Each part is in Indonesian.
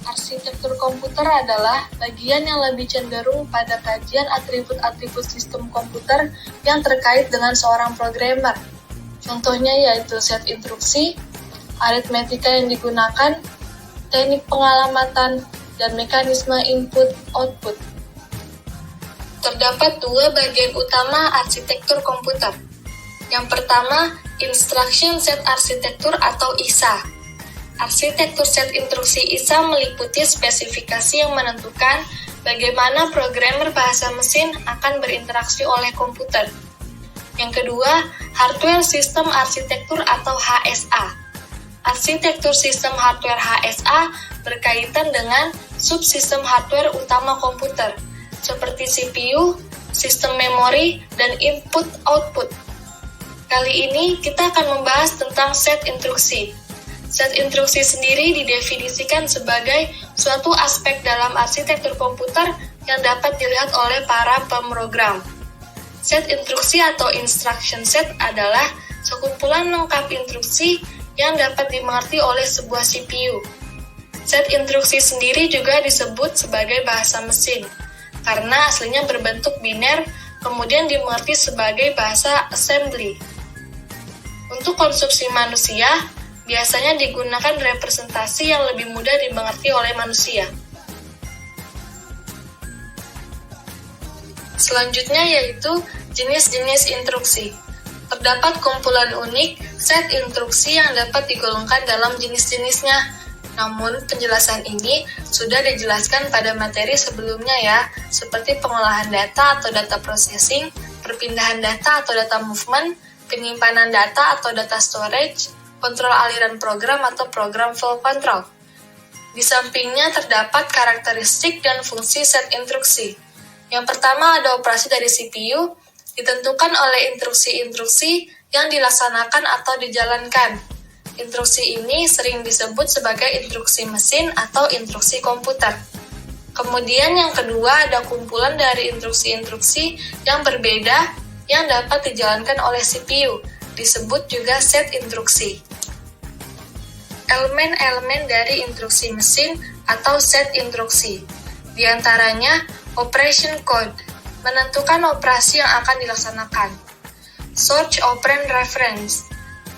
Arsitektur komputer adalah bagian yang lebih cenderung pada kajian atribut-atribut sistem komputer yang terkait dengan seorang programmer. Contohnya yaitu set instruksi, aritmetika yang digunakan, teknik pengalamatan, dan mekanisme input-output. Terdapat dua bagian utama arsitektur komputer. Yang pertama, Instruction Set Architecture atau ISA. Arsitektur set instruksi ISA meliputi spesifikasi yang menentukan bagaimana programmer bahasa mesin akan berinteraksi oleh komputer. Yang kedua, Hardware System Architecture atau HSA. Arsitektur sistem hardware HSA berkaitan dengan subsistem hardware utama komputer, seperti CPU, sistem memori, dan input-output. Kali ini kita akan membahas tentang set instruksi. Set instruksi sendiri didefinisikan sebagai suatu aspek dalam arsitektur komputer yang dapat dilihat oleh para pemrogram. Set instruksi atau instruction set adalah sekumpulan lengkap instruksi yang dapat dimengerti oleh sebuah CPU. Set instruksi sendiri juga disebut sebagai bahasa mesin, karena aslinya berbentuk biner, kemudian dimengerti sebagai bahasa assembly. Untuk konsumsi manusia, biasanya digunakan representasi yang lebih mudah dimengerti oleh manusia. Selanjutnya yaitu jenis-jenis instruksi. Terdapat kumpulan unik set instruksi yang dapat digolongkan dalam jenis-jenisnya. Namun penjelasan ini sudah dijelaskan pada materi sebelumnya ya, seperti pengolahan data atau data processing, perpindahan data atau data movement, penyimpanan data atau data storage, kontrol aliran program atau program flow control. Di sampingnya terdapat karakteristik dan fungsi set instruksi. Yang pertama ada operasi dari CPU, ditentukan oleh instruksi-instruksi yang dilaksanakan atau dijalankan. Instruksi ini sering disebut sebagai instruksi mesin atau instruksi komputer. Kemudian yang kedua ada kumpulan dari instruksi-instruksi yang berbeda yang dapat dijalankan oleh CPU, disebut juga set instruksi. Elemen-elemen dari instruksi mesin atau set instruksi. Di antaranya, operation code, menentukan operasi yang akan dilaksanakan. Source operand reference,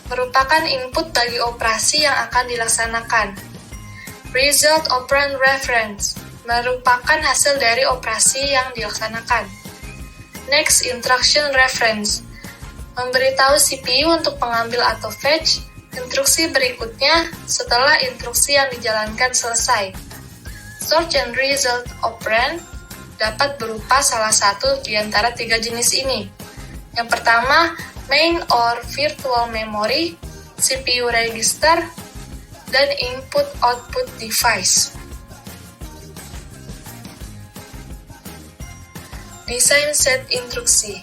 merupakan input bagi operasi yang akan dilaksanakan. Result operand reference, merupakan hasil dari operasi yang dilaksanakan. Next instruction reference, memberitahu CPU untuk mengambil atau fetch instruksi berikutnya setelah instruksi yang dijalankan selesai. Source and result operand dapat berupa salah satu di antara tiga jenis ini. Yang pertama, main or virtual memory, CPU register, dan input-output device. Desain set instruksi.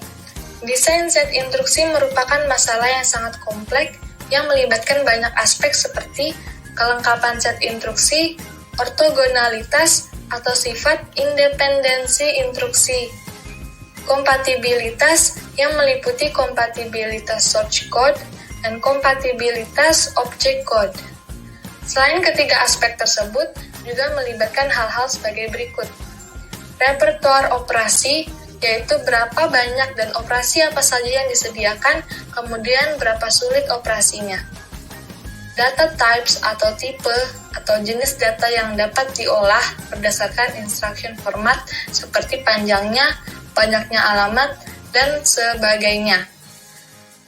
Desain set instruksi merupakan masalah yang sangat kompleks yang melibatkan banyak aspek seperti kelengkapan set instruksi, ortogonalitas atau sifat independensi instruksi, kompatibilitas yang meliputi kompatibilitas source code dan kompatibilitas object code. Selain ketiga aspek tersebut, juga melibatkan hal-hal sebagai berikut. Repertoire operasi, yaitu berapa banyak dan operasi apa saja yang disediakan, kemudian berapa sulit operasinya. Data types atau tipe atau jenis data yang dapat diolah berdasarkan instruction format seperti panjangnya, banyaknya alamat, dan sebagainya.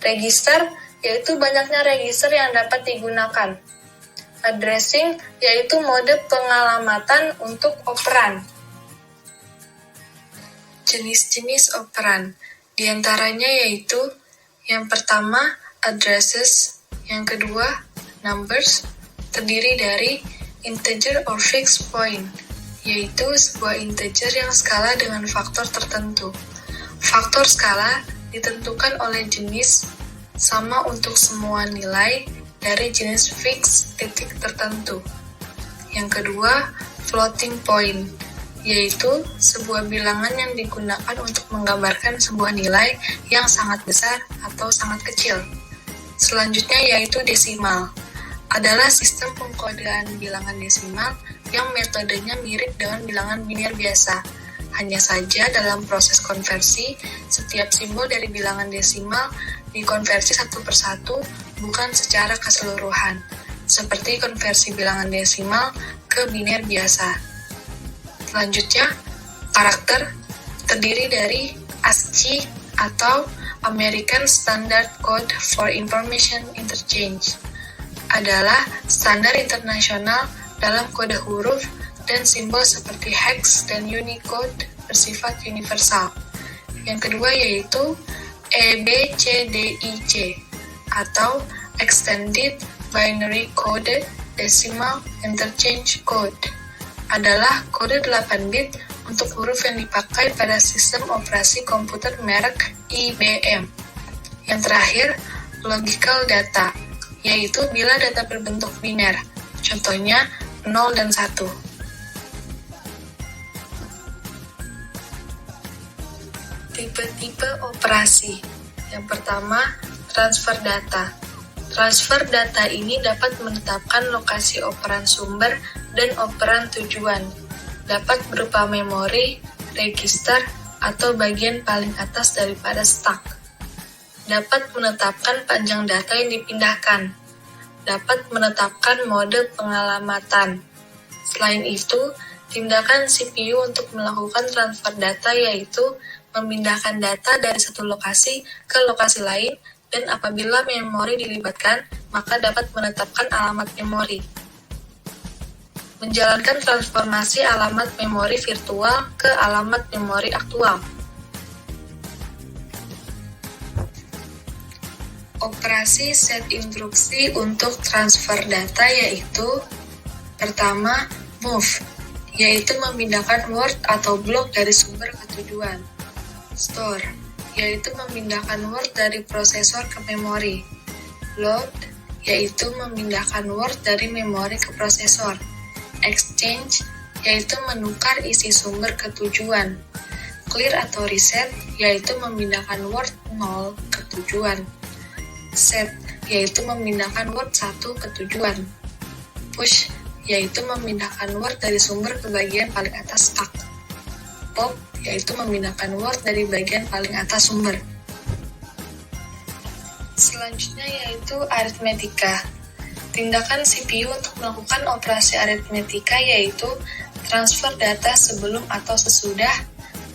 Register, yaitu banyaknya register yang dapat digunakan. Addressing, yaitu mode pengalamatan untuk operan. Jenis-jenis operan, diantaranya yaitu yang pertama addresses, yang kedua numbers, terdiri dari integer or fixed point, yaitu sebuah integer yang skala dengan faktor tertentu. Faktor skala ditentukan oleh jenis sama untuk semua nilai dari jenis fix titik tertentu. Yang kedua, floating point, yaitu sebuah bilangan yang digunakan untuk menggambarkan sebuah nilai yang sangat besar atau sangat kecil. Selanjutnya yaitu desimal. adalah sistem pengkodean bilangan desimal yang metodenya mirip dengan bilangan biner biasa. Hanya saja dalam proses konversi, setiap simbol dari bilangan desimal dikonversi satu persatu, bukan secara keseluruhan, seperti konversi bilangan desimal ke biner biasa. Selanjutnya, karakter terdiri dari ASCII atau American Standard Code for Information Interchange, adalah standar internasional dalam kode huruf dan simbol seperti hex dan Unicode bersifat universal. Yang kedua yaitu EBCDIC atau Extended Binary Coded Decimal Interchange Code, adalah kode 8 bit untuk huruf yang dipakai pada sistem operasi komputer merek IBM. Yang terakhir, logical data, yaitu bila data berbentuk biner, contohnya 0 dan 1. Tipe-tipe operasi. Yang pertama, transfer data. Transfer data ini dapat menetapkan lokasi operan sumber dan operan tujuan. Dapat berupa memori, register, atau bagian paling atas daripada stack. Dapat menetapkan panjang data yang dipindahkan. Dapat menetapkan mode pengalamatan. Selain itu, tindakan CPU untuk melakukan transfer data yaitu memindahkan data dari satu lokasi ke lokasi lain, dan apabila memori dilibatkan, maka dapat menetapkan alamat memori. Menjalankan transformasi alamat memori virtual ke alamat memori aktual. Operasi set instruksi untuk transfer data yaitu: pertama, move, yaitu memindahkan word atau blok dari sumber ke tujuan. Store, yaitu memindahkan word dari prosesor ke memori. Load, yaitu memindahkan word dari memori ke prosesor. Exchange, yaitu menukar isi sumber ke tujuan. Clear atau reset, yaitu memindahkan word 0 ke tujuan. Set, yaitu memindahkan word 1 ke tujuan. Push, yaitu memindahkan word dari sumber ke bagian paling atas stack. Pop, yaitu memindahkan word dari bagian paling atas sumber. Selanjutnya yaitu aritmetika. Tindakan CPU untuk melakukan operasi aritmetika yaitu transfer data sebelum atau sesudah,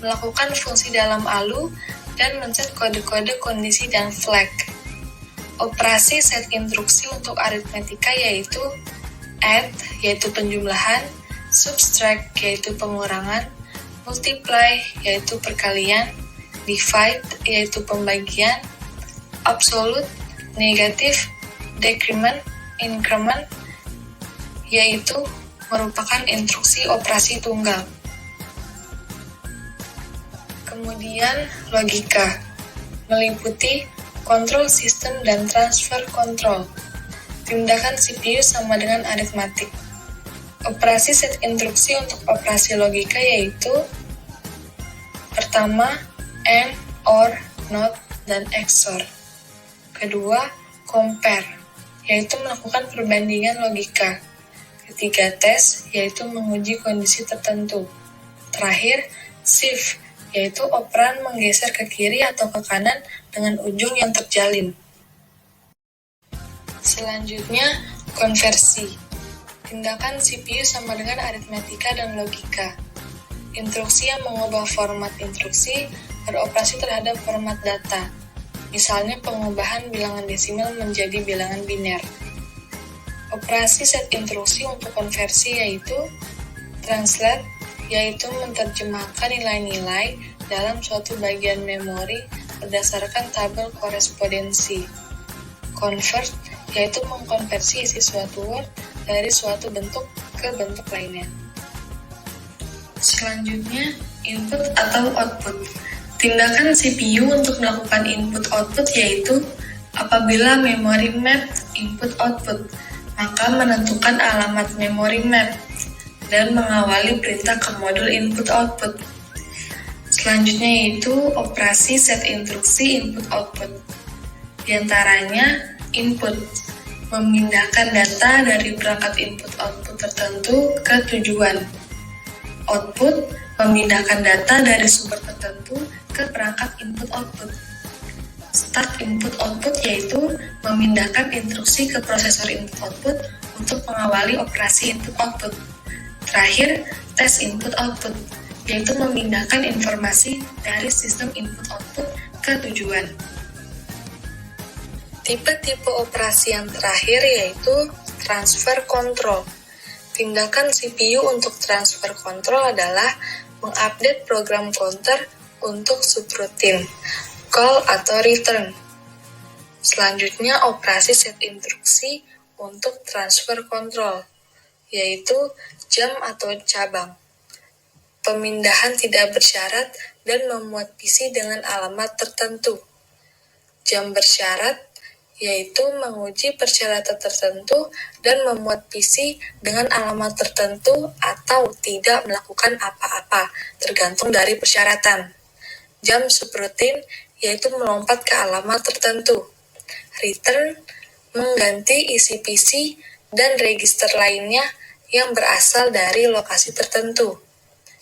melakukan fungsi dalam ALU, dan men-set kode-kode kondisi dan flag. Operasi set instruksi untuk aritmetika yaitu add, yaitu penjumlahan, subtract, yaitu pengurangan, multiply, yaitu perkalian, divide, yaitu pembagian, absolute, negatif, decrement, increment, yaitu merupakan instruksi operasi tunggal. Kemudian logika, meliputi kontrol sistem dan transfer kontrol. Tindakan CPU sama dengan aritmatik. Operasi set instruksi untuk operasi logika yaitu: pertama, AND, OR, NOT, dan XOR. Kedua, compare, yaitu melakukan perbandingan logika. Ketiga, test, yaitu menguji kondisi tertentu. Terakhir, shift, yaitu operan menggeser ke kiri atau ke kanan dengan ujung yang terjalin. Selanjutnya, konversi. Tindakan CPU sama dengan aritmetika dan logika. Instruksi yang mengubah format instruksi beroperasi terhadap format data. Misalnya pengubahan bilangan desimal menjadi bilangan biner. Operasi set instruksi untuk konversi yaitu translate, yaitu menerjemahkan nilai-nilai dalam suatu bagian memori berdasarkan tabel korespondensi. Convert, yaitu mengkonversi isi suatu word dari suatu bentuk ke bentuk lainnya. Selanjutnya, input atau output. Tindakan CPU untuk melakukan input-output yaitu apabila memory map input-output, maka menentukan alamat memory map dan mengawali perintah ke modul input-output. Selanjutnya yaitu operasi set instruksi input-output. Di antaranya input, memindahkan data dari perangkat input-output tertentu ke tujuan. Output, memindahkan data dari sumber tertentu ke perangkat input-output. Start input-output yaitu memindahkan instruksi ke prosesor input-output untuk mengawali operasi input-output. Terakhir, tes input-output, yaitu memindahkan informasi dari sistem input-output ke tujuan. Tipe-tipe operasi yang terakhir yaitu transfer control. Tindakan CPU untuk transfer control adalah mengupdate program counter untuk subroutine, call atau return. Selanjutnya operasi set instruksi untuk transfer control, yaitu jam atau cabang. Pemindahan tidak bersyarat dan memuat PC dengan alamat tertentu. Jam bersyarat yaitu menguji persyaratan tertentu dan memuat PC dengan alamat tertentu atau tidak melakukan apa-apa, tergantung dari persyaratan. Jam subroutine yaitu melompat ke alamat tertentu. Return mengganti isi PC dan register lainnya yang berasal dari lokasi tertentu.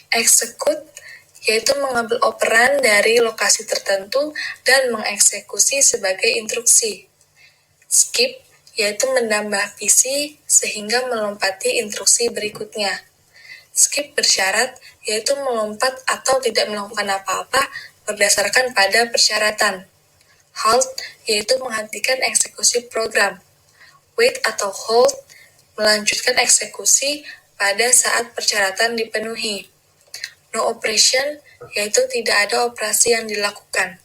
Execute yaitu mengambil operan dari lokasi tertentu dan mengeksekusi sebagai instruksi. Skip yaitu menambah PC sehingga melompati instruksi berikutnya. Skip bersyarat yaitu melompat atau tidak melakukan apa-apa berdasarkan pada persyaratan. Halt yaitu menghentikan eksekusi program. Wait atau hold melanjutkan eksekusi pada saat persyaratan dipenuhi. No operation yaitu tidak ada operasi yang dilakukan.